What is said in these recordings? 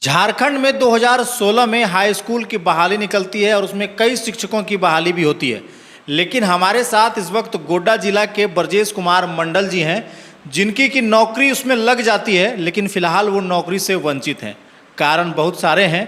झारखंड में 2016 में high school की बहाली निकलती है और उसमें कई शिक्षकों की बहाली भी होती है। लेकिन हमारे साथ इस वक्त गोड्डा जिला के ब्रजेश कुमार मंडल जी हैं, जिनकी की नौकरी उसमें लग जाती है, लेकिन फ़िलहाल वो नौकरी से वंचित हैं। कारण बहुत सारे हैं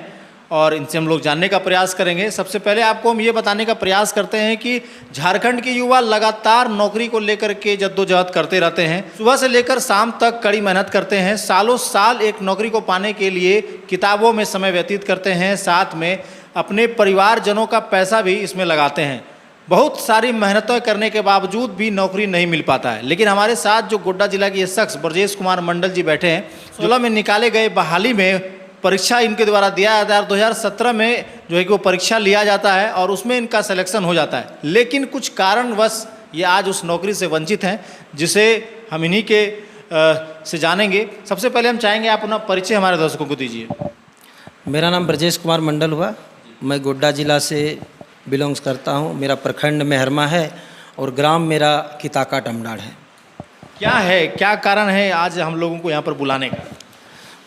और इनसे हम लोग जानने का प्रयास करेंगे। सबसे पहले आपको हम ये बताने का प्रयास करते हैं कि झारखंड के युवा लगातार नौकरी को लेकर के जद्दोजहद करते रहते हैं। सुबह से लेकर शाम तक कड़ी मेहनत करते हैं, सालों साल एक नौकरी को पाने के लिए किताबों में समय व्यतीत करते हैं, साथ में अपने परिवारजनों का पैसा भी इसमें लगाते हैं। बहुत सारी मेहनतें करने के बावजूद भी नौकरी नहीं मिल पाता है। लेकिन हमारे साथ जो गोड्डा जिला के ये शख्स ब्रजेश कुमार मंडल जी बैठे हैं, 2016 में निकाले गए बहाली में परीक्षा इनके द्वारा दिया जाता है। 2017 में जो है कि वो परीक्षा लिया जाता है और उसमें इनका सिलेक्शन हो जाता है। लेकिन कुछ कारणवश ये आज उस नौकरी से वंचित हैं, जिसे हम इन्हीं के से जानेंगे। सबसे पहले हम चाहेंगे आप अपना परिचय हमारे दर्शकों को दीजिए। मेरा नाम ब्रजेश कुमार मंडल हुआ। मैं गोड्डा जिला से बिलोंग्स करता हूँ। मेरा प्रखंड मेहरमा है और ग्राम मेरा किताका टमडाड़ है। क्या कारण है आज हम लोगों को यहाँ पर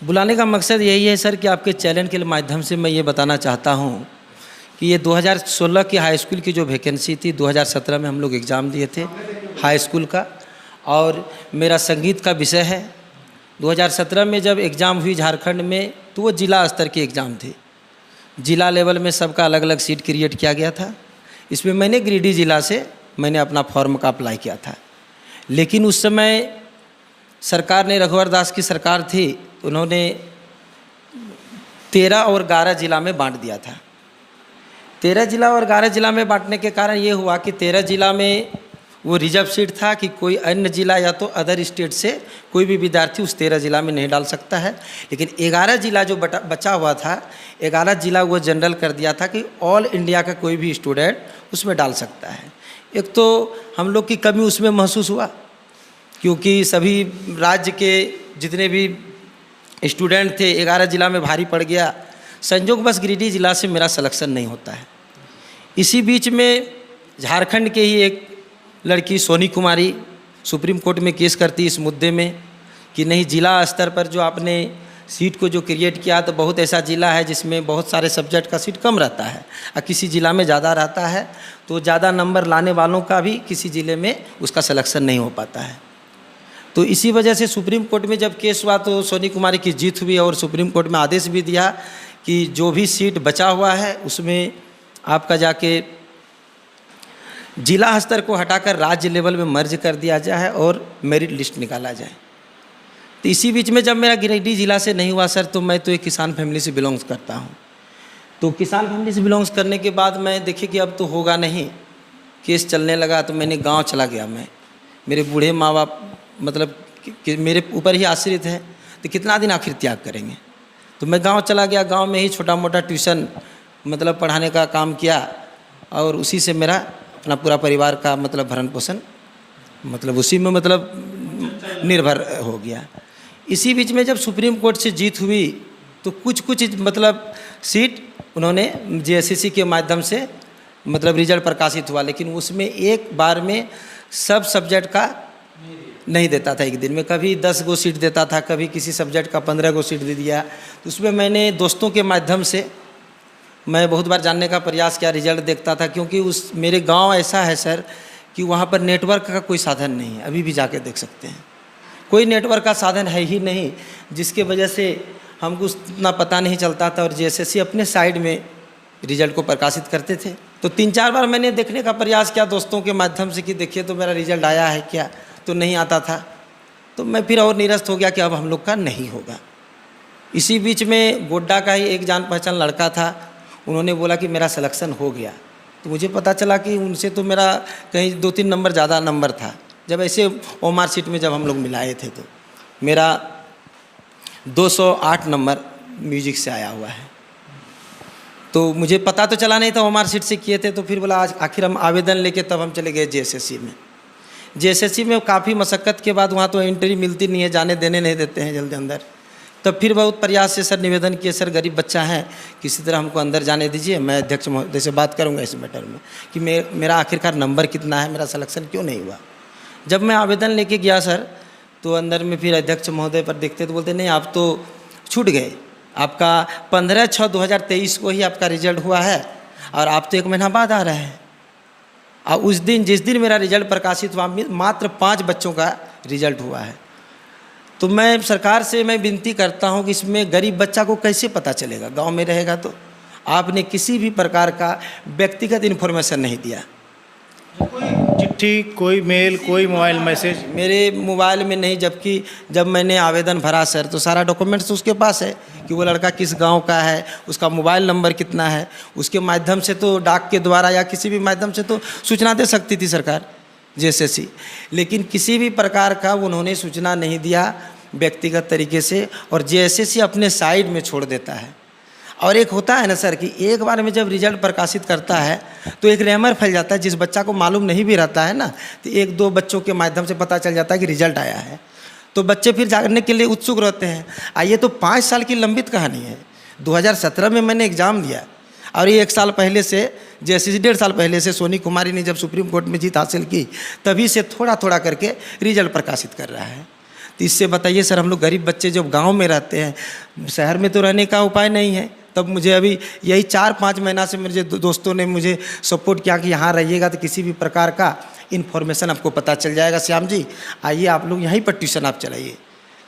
बुलाने का मकसद यही है सर कि आपके चैनल के माध्यम से मैं ये बताना चाहता हूँ कि ये 2016 की हाई स्कूल की जो वैकेंसी थी, 2017 में हम लोग एग्ज़ाम दिए थे हाई स्कूल का, और मेरा संगीत का विषय है। 2017 में जब एग्ज़ाम हुई झारखंड में, तो वो जिला स्तर के एग्ज़ाम थे। जिला लेवल में सबका अलग अलग सीट क्रिएट किया गया था। इसमें मैंने गिरिडीह जिला से मैंने अपना फॉर्म का अप्लाई किया था। लेकिन उस समय सरकार ने, रघुवर दास की सरकार थी, उन्होंने 13 और 11 जिला में बांट दिया था। 13 जिला और 11 जिला में बांटने के कारण ये हुआ कि 13 जिला में वो रिजर्व सीट था कि कोई अन्य जिला या तो अदर स्टेट से कोई भी विद्यार्थी उस 13 जिला में नहीं डाल सकता है। लेकिन 11 जिला जो बचा हुआ था, 11 जिला वो जनरल कर दिया था कि ऑल इंडिया का कोई भी स्टूडेंट उसमें डाल सकता है। एक तो हम लोग की कमी उसमें महसूस हुआ, क्योंकि सभी राज्य के जितने भी स्टूडेंट थे 11 जिला में भारी पड़ गया। संयोग बस गिरिडीह जिला से मेरा सिलेक्शन नहीं होता है। इसी बीच में झारखंड के ही एक लड़की सोनी कुमारी सुप्रीम कोर्ट में केस करती इस मुद्दे में कि नहीं, जिला स्तर पर जो आपने सीट को जो क्रिएट किया, तो बहुत ऐसा जिला है जिसमें बहुत सारे सब्जेक्ट का सीट कम रहता है और किसी ज़िला में ज़्यादा रहता है, तो ज़्यादा नंबर लाने वालों का भी किसी ज़िले में उसका सिलेक्शन नहीं हो पाता है। तो इसी वजह से सुप्रीम कोर्ट में जब केस हुआ तो सोनी कुमारी की जीत हुई और सुप्रीम कोर्ट में आदेश भी दिया कि जो भी सीट बचा हुआ है उसमें आपका जाके जिला स्तर को हटाकर राज्य लेवल में मर्ज कर दिया जाए और मेरिट लिस्ट निकाला जाए। तो इसी बीच में जब मेरा गिरिडीह जिला से नहीं हुआ सर, तो मैं तो एक किसान फैमिली से बिलोंग्स करता हूँ। तो किसान फैमिली से बिलोंग्स करने के बाद मैं देखे कि अब तो होगा नहीं, केस चलने लगा, तो मैंने गाँव चला गया। मैं, मेरे बूढ़े माँ बाप मतलब कि मेरे ऊपर ही आश्रित है, तो कितना दिन आखिर त्याग करेंगे। तो मैं गांव चला गया। गांव में ही छोटा मोटा ट्यूशन मतलब पढ़ाने का काम किया और उसी से मेरा अपना पूरा परिवार का मतलब भरण पोषण मतलब उसी में मतलब निर्भर हो गया। इसी बीच में जब सुप्रीम कोर्ट से जीत हुई तो कुछ मतलब सीट उन्होंने जेएसएससी के माध्यम से मतलब रिजल्ट प्रकाशित हुआ, लेकिन उसमें एक बार में सब सब्जेक्ट का नहीं देता था। एक दिन में कभी 10 गो सीट देता था, कभी किसी सब्जेक्ट का 15 गो सीट दे दिया। तो उसमें मैंने दोस्तों के माध्यम से मैं बहुत बार जानने का प्रयास किया, रिजल्ट देखता था, क्योंकि उस मेरे गांव ऐसा है सर कि वहाँ पर नेटवर्क का कोई साधन नहीं है। अभी भी जाके देख सकते हैं, कोई नेटवर्क का साधन है ही नहीं, जिसके वजह से हमको उतना पता नहीं चलता था और जेएसएससी अपने साइड में रिजल्ट को प्रकाशित करते थे। तो 3-4 बार मैंने देखने का प्रयास किया दोस्तों के माध्यम से कि देखिए तो मेरा रिजल्ट आया है क्या, तो नहीं आता था। तो मैं फिर और निरस्त हो गया कि अब हम लोग का नहीं होगा। इसी बीच में गोड्डा का ही एक जान पहचान लड़का था, उन्होंने बोला कि मेरा सिलेक्शन हो गया। तो मुझे पता चला कि उनसे तो मेरा कहीं 2-3 नंबर ज़्यादा नंबर था। जब ऐसे ओमार सीट में जब हम लोग मिलाए थे तो मेरा 208 नंबर म्यूजिक से आया हुआ है। तो मुझे पता तो चला नहीं था, ओमार सीट से किए थे। तो फिर बोला आज आखिर हम आवेदन लेके तब हम चले गए जेएसएससी में। जेएसएससी में काफ़ी मशक्क़त के बाद वहाँ तो एंट्री मिलती नहीं है, जाने देने नहीं देते हैं जल्दी अंदर। तब फिर बहुत प्रयास से सर निवेदन किए, सर गरीब बच्चा है, किसी तरह हमको अंदर जाने दीजिए, मैं अध्यक्ष महोदय से बात करूँगा इस मैटर में कि मेरा आखिरकार नंबर कितना है, मेरा सिलेक्शन क्यों नहीं हुआ। जब मैं आवेदन लेके गया सर, तो अंदर में फिर अध्यक्ष महोदय पर देखते तो बोलते नहीं आप तो छूट गए, आपका 15/6/2023 को ही आपका रिजल्ट हुआ है और आप तो 1 महीना बाद आ रहे हैं। और उस दिन जिस दिन मेरा रिजल्ट प्रकाशित हुआ मात्र 5 बच्चों का रिजल्ट हुआ है। तो मैं सरकार से मैं विनती करता हूं कि इसमें गरीब बच्चा को कैसे पता चलेगा, गांव में रहेगा तो। आपने किसी भी प्रकार का व्यक्तिगत इन्फॉर्मेशन नहीं दिया। कोई चिट्ठी, कोई मेल, कोई मोबाइल मैसेज? मेरे मोबाइल में नहीं, जबकि जब मैंने आवेदन भरा सर तो सारा डॉक्यूमेंट्स उसके पास है कि वो लड़का किस गांव का है, उसका मोबाइल नंबर कितना है। उसके माध्यम से तो डाक के द्वारा या किसी भी माध्यम से तो सूचना दे सकती थी सरकार जेएसएससी, लेकिन किसी भी प्रकार का उन्होंने सूचना नहीं दिया व्यक्तिगत तरीके से, और जेएसएससी अपने साइड में छोड़ देता है। और एक होता है ना सर कि एक बार में जब रिजल्ट प्रकाशित करता है तो एक रैमर फैल जाता है, जिस बच्चा को मालूम नहीं भी रहता है ना, तो 1-2 बच्चों के माध्यम से पता चल जाता है कि रिजल्ट आया है, तो बच्चे फिर जानने के लिए उत्सुक रहते हैं। ये तो 5 साल की लंबित कहानी है। 2017 में मैंने एग्ज़ाम दिया और ये 1 साल पहले से, जैसे 1.5 साल पहले से सोनी कुमारी ने जब सुप्रीम कोर्ट में जीत हासिल की तभी से थोड़ा थोड़ा करके रिजल्ट प्रकाशित कर रहा है। तो इससे बताइए सर, हम लोग गरीब बच्चे जब गांव में रहते हैं, शहर में तो रहने का उपाय नहीं है, तब मुझे अभी यही 4-5 महीना से मेरे दोस्तों ने मुझे सपोर्ट किया कि यहाँ रहिएगा तो किसी भी प्रकार का इन्फॉर्मेशन आपको पता चल जाएगा। श्याम जी आइए आप लोग यहीं पर ट्यूशन आप चलाइए।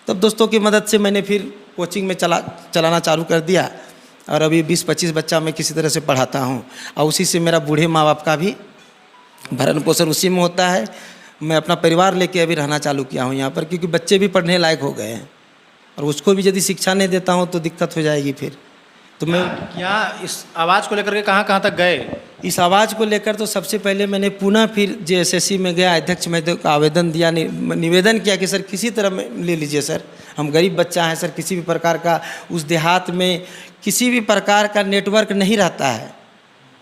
तब दोस्तों की मदद से मैंने फिर कोचिंग में चलाना चालू कर दिया और अभी 20-25 बच्चा मैं किसी तरह से पढ़ाता हूँ, और उसी से मेरा बूढ़े माँ बाप का भी भरण पोषण उसी में होता है। मैं अपना परिवार लेके अभी रहना चालू किया हूँ यहाँ पर, क्योंकि बच्चे भी पढ़ने लायक हो गए हैं और उसको भी यदि शिक्षा नहीं देता हूँ तो दिक्कत हो जाएगी फिर। तो मैं क्या इस आवाज़ को लेकर के कहाँ तक गए? इस आवाज़ को लेकर तो सबसे पहले मैंने पुनः फिर जेएसएससी में गया, अध्यक्ष महोदय को आवेदन दिया, निवेदन किया कि सर किसी तरह में ले लीजिए सर, हम गरीब बच्चा हैं सर, किसी भी प्रकार का उस देहात में किसी भी प्रकार का नेटवर्क नहीं रहता है,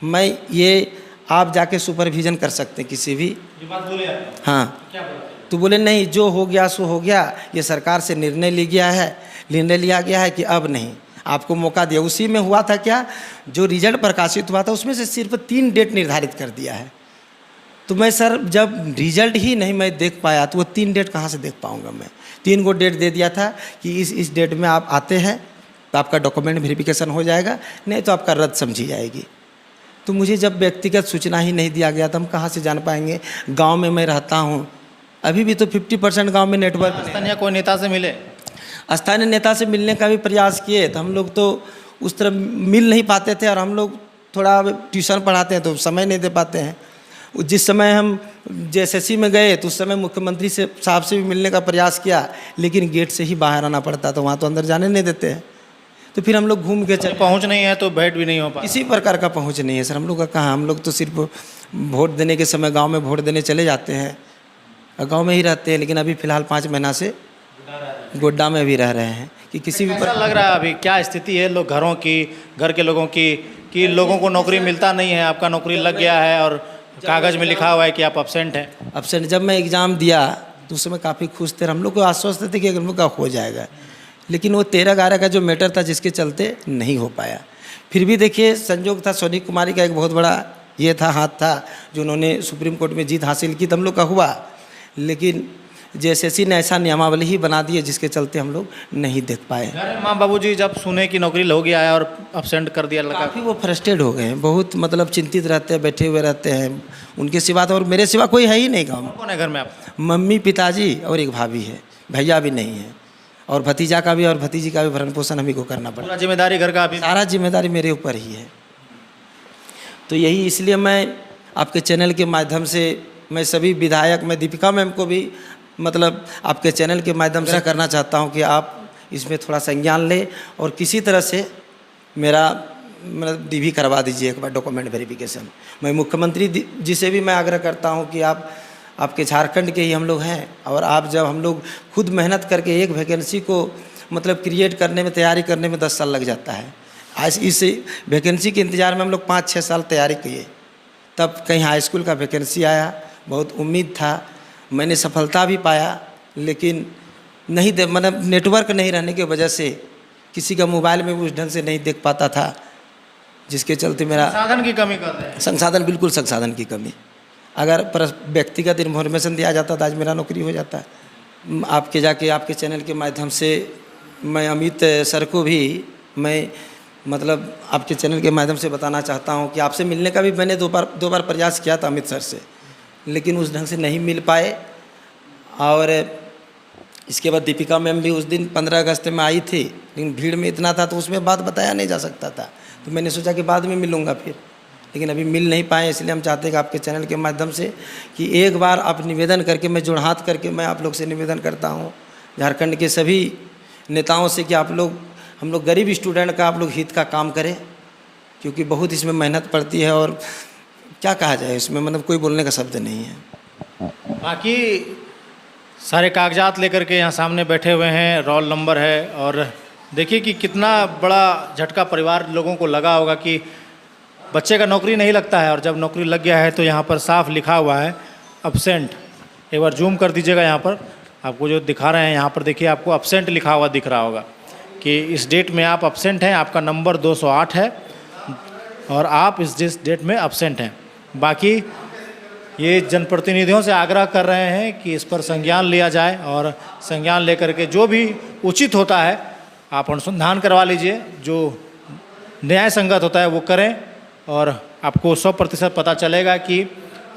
मैं ये आप जाके सुपरविज़न कर सकते हैं किसी भी। ये बात बोले आप? हाँ। क्या बोले? तो बोले नहीं, जो हो गया सो हो गया, ये सरकार से निर्णय लिया गया है कि अब नहीं, आपको मौका दिया। उसी में हुआ था क्या, जो रिजल्ट प्रकाशित हुआ था उसमें से सिर्फ 3 डेट निर्धारित कर दिया है। तो मैं सर जब रिजल्ट ही नहीं मैं देख पाया तो वो 3 डेट कहाँ से देख पाऊँगा मैं। 3 गो डेट दे दिया था कि इस डेट में आप आते हैं तो आपका डॉक्यूमेंट वेरिफिकेशन हो जाएगा, नहीं तो आपका रद्द समझी जाएगी। तो मुझे जब व्यक्तिगत सूचना ही नहीं दिया गया तो हम कहाँ से जान पाएंगे। गाँव में मैं रहता हूँ, अभी भी तो 50% गाँव में नेटवर्क। स्थानीय कोई नेता से मिले? स्थानीय नेता से मिलने का भी प्रयास किए तो हम लोग तो उस तरह मिल नहीं पाते थे, और हम लोग थोड़ा ट्यूशन पढ़ाते हैं तो समय नहीं दे पाते हैं। जिस समय हम जेएसएससी में गए तो उस समय मुख्यमंत्री से साहब से भी मिलने का प्रयास किया, लेकिन गेट से ही बाहर आना पड़ता, तो वहाँ तो अंदर जाने नहीं देते हैं। तो फिर हम लोग घूम के चले, पहुँच नहीं है तो भेंट भी नहीं हो पाती। किसी प्रकार का पहुँच नहीं है सर हम लोग का। कहाँ, हम लोग तो सिर्फ वोट देने के समय गाँव में वोट देने चले जाते हैं और गाँव में ही रहते हैं। लेकिन अभी फ़िलहाल 5 महीना से गोड्डा में भी रह रहे हैं कि किसी भी ऐसा लग रहा है अभी क्या स्थिति है लोग घरों की, घर के लोगों की, कि लोगों को नौकरी मिलता नहीं है। आपका नौकरी लग गया है और कागज़ में लिखा हुआ है कि आप अब्सेंट हैं। अब्सेंट जब मैं एग्ज़ाम दिया तो उस समय काफ़ी खुश थे, हम लोग को आश्वस्त थे कि हम लोग का हो जाएगा, लेकिन वो 13-11 का जो मैटर था जिसके चलते नहीं हो पाया। फिर भी देखिए संजोग था, सोनी कुमारी का एक बहुत बड़ा ये था, हाथ था, जो उन्होंने सुप्रीम कोर्ट में जीत हासिल की तो हम लोग का हुआ। लेकिन जेएसएससी ने ऐसा नियमावली ही बना दी है जिसके चलते हम लोग नहीं देख पाए। घर में माँ बाबूजी जब सुने कि नौकरी हो गया है और अब्सेंट कर दिया लड़का, काफ़ी वो फ्रस्ट्रेट हो गए हैं, बहुत मतलब चिंतित रहते हैं, बैठे हुए रहते हैं। उनके सिवा तो और मेरे सिवा कोई है ही नहीं गाँव में। कौन है घर में आप? मम्मी, पिताजी और एक भाभी है, भैया भी नहीं है, और भतीजा का भी और भतीजी का भी भरण पोषण हमें को करना पड़ता पूरा जिम्मेदारी घर का? अभी सारा जिम्मेदारी मेरे ऊपर ही है। तो यही इसलिए मैं आपके चैनल के माध्यम से मैं सभी विधायक, मैं दीपिका मैम को भी मतलब आपके चैनल के माध्यम से करना चाहता हूं कि आप इसमें थोड़ा संज्ञान लें और किसी तरह से मेरा मतलब डीवी करवा दीजिए एक बार, डॉक्यूमेंट वेरिफिकेशन। मैं मुख्यमंत्री जी से भी मैं आग्रह करता हूं कि आपके झारखंड के ही हम लोग हैं, और आप जब हम लोग खुद मेहनत करके एक वैकेंसी को मतलब क्रिएट करने में, तैयारी करने में 10 साल लग जाता है। आज इस वैकेंसी के इंतज़ार में हम लोग 5-6 साल तैयारी किए, तब कहीं हाई स्कूल का वैकेंसी आया, बहुत उम्मीद था, मैंने सफलता भी पाया, लेकिन नहीं दे मतलब नेटवर्क नहीं रहने की वजह से किसी का मोबाइल में उस ढंग से नहीं देख पाता था, जिसके चलते मेरा संसाधन की कमी कर रहे हैं। संसाधन, बिल्कुल संसाधन की कमी। अगर व्यक्तिगत इन्फॉर्मेशन दिया जाता तो आज मेरा नौकरी हो जाता। आपके चैनल के माध्यम से मैं अमित सर को भी मैं मतलब आपके चैनल के माध्यम से बताना चाहता हूँ कि आपसे मिलने का भी मैंने दो बार प्रयास किया था अमित सर से, लेकिन उस ढंग से नहीं मिल पाए। और इसके बाद दीपिका मैम भी उस दिन 15 अगस्त में आई थी, लेकिन भीड़ में इतना था तो उसमें बात बताया नहीं जा सकता था, तो मैंने सोचा कि बाद में मिलूँगा फिर, लेकिन अभी मिल नहीं पाए। इसलिए हम चाहते हैं कि आपके चैनल के माध्यम से कि एक बार आप निवेदन करके, मैं जोड़हात करके मैं आप लोग से निवेदन करता हूँ झारखंड के सभी नेताओं से कि हम लोग गरीब स्टूडेंट का आप लोग हित का काम करें, क्योंकि बहुत इसमें मेहनत पड़ती है और क्या कहा जाए इसमें, मतलब कोई बोलने का शब्द नहीं है। बाकी सारे कागजात लेकर के यहाँ सामने बैठे हुए हैं, रोल नंबर है, और देखिए कि कितना बड़ा झटका परिवार लोगों को लगा होगा कि बच्चे का नौकरी नहीं लगता है, और जब नौकरी लग गया है तो यहाँ पर साफ लिखा हुआ है अब्सेंट। एक बार जूम कर दीजिएगा, यहाँ पर आपको जो दिखा रहे हैं, यहाँ पर देखिए आपको अब्सेंट लिखा हुआ दिख रहा होगा कि इस डेट में आप अब्सेंट हैं, आपका नंबर 208 है और आप इस डेट में अब्सेंट हैं। बाकी ये जनप्रतिनिधियों से आग्रह कर रहे हैं कि इस पर संज्ञान लिया जाए, और संज्ञान लेकर के जो भी उचित होता है आप अनुसंधान करवा लीजिए, जो न्याय संगत होता है वो करें, और आपको 100% पता चलेगा कि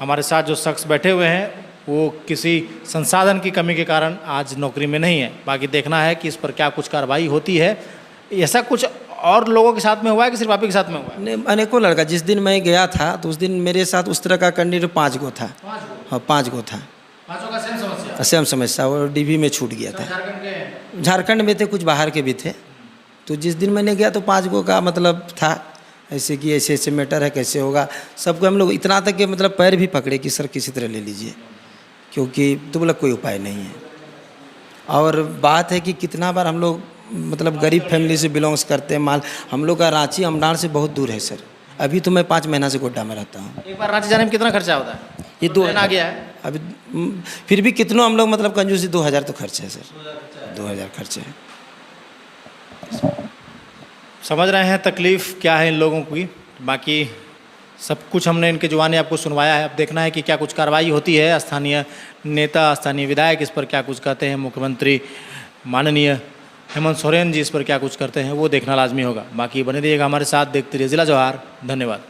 हमारे साथ जो शख्स बैठे हुए हैं वो किसी संसाधन की कमी के कारण आज नौकरी में नहीं है। बाकी देखना है कि इस पर क्या कुछ कार्रवाई होती है। ऐसा कुछ और लोगों के साथ में हुआ है कि सिर्फ आप ही के साथ में हुआ है? नहीं, अनेकों लड़का, जिस दिन मैं गया था तो उस दिन मेरे साथ उस तरह का कैंडिडेट 5 गो था। हाँ, 5 गो था। 5 का सेम समस्या? सेम समस्या, और डीबी में छूट गया था। झारखंड में थे, कुछ बाहर के भी थे। तो जिस दिन मैंने गया तो 5 गो का मतलब था ऐसे कि ऐसे ऐसे मैटर है, कैसे होगा। सबको हम लोग इतना तक कि मतलब पैर भी पकड़े कि सर किसी तरह ले लीजिए, क्योंकि तो बोला कोई उपाय नहीं है। और बात है कि कितना बार हम लोग मतलब गरीब फैमिली से बिलोंग्स करते हैं। हम लोग का रांची अमडान से बहुत दूर है सर। अभी तो मैं 5 महीना से गोड्डा में रहता हूँ। एक बार रांची जाने में कितना खर्चा होता है? ये 2 आ गया है अभी, फिर भी कितनों हम लोग मतलब कंजूसी 2000 तो खर्च है सर, 2000 खर्च है। समझ रहे हैं तकलीफ़ क्या है इन लोगों की। बाकी सब कुछ हमने इनके जुबानी आपको सुनवाया है। अब देखना है कि क्या कुछ कार्रवाई होती है। स्थानीय नेता, स्थानीय विधायक इस पर क्या कुछ कहते हैं, मुख्यमंत्री माननीय हेमंत सोरेन जी इस पर क्या कुछ करते हैं, वो देखना लाजमी होगा। बाकी बने रहिएगा हमारे साथ, देखते रहिए जिला जवाहर। धन्यवाद।